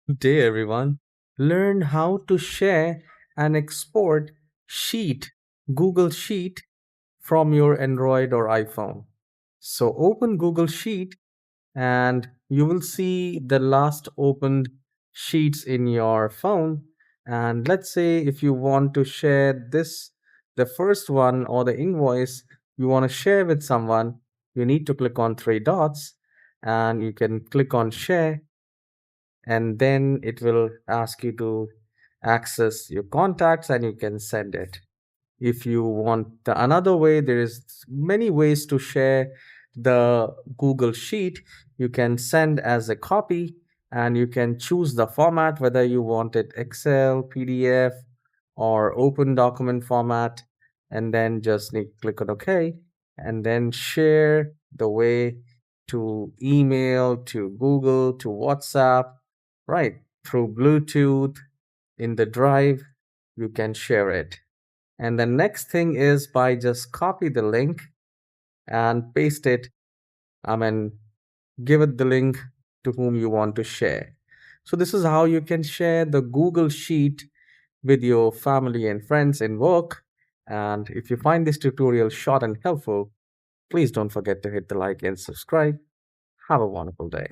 Good day, everyone. Learn how to share and export Sheet, Google Sheet from your Android or iPhone. So open Google Sheet and you will see the last opened sheets in your phone. And let's say if you want to share this, the first one or the invoice you want to share with someone, you need to click on three dots and you can click on share, and then it will ask you to access your contacts and you can send it. If you want another way, there is many ways to share the Google Sheet. You can send as a copy and you can choose the format, whether you want it Excel, PDF, or open document format, and then just click on OK, and then share the way to email, to Google, to WhatsApp, right? Through Bluetooth in the drive, you can share it. And the next thing is by just copy the link and paste it. I mean, give it the link to whom you want to share. So this is how you can share the Google Sheet with your family and friends in work. And if you find this tutorial short and helpful, please don't forget to hit the like and subscribe. Have a wonderful day.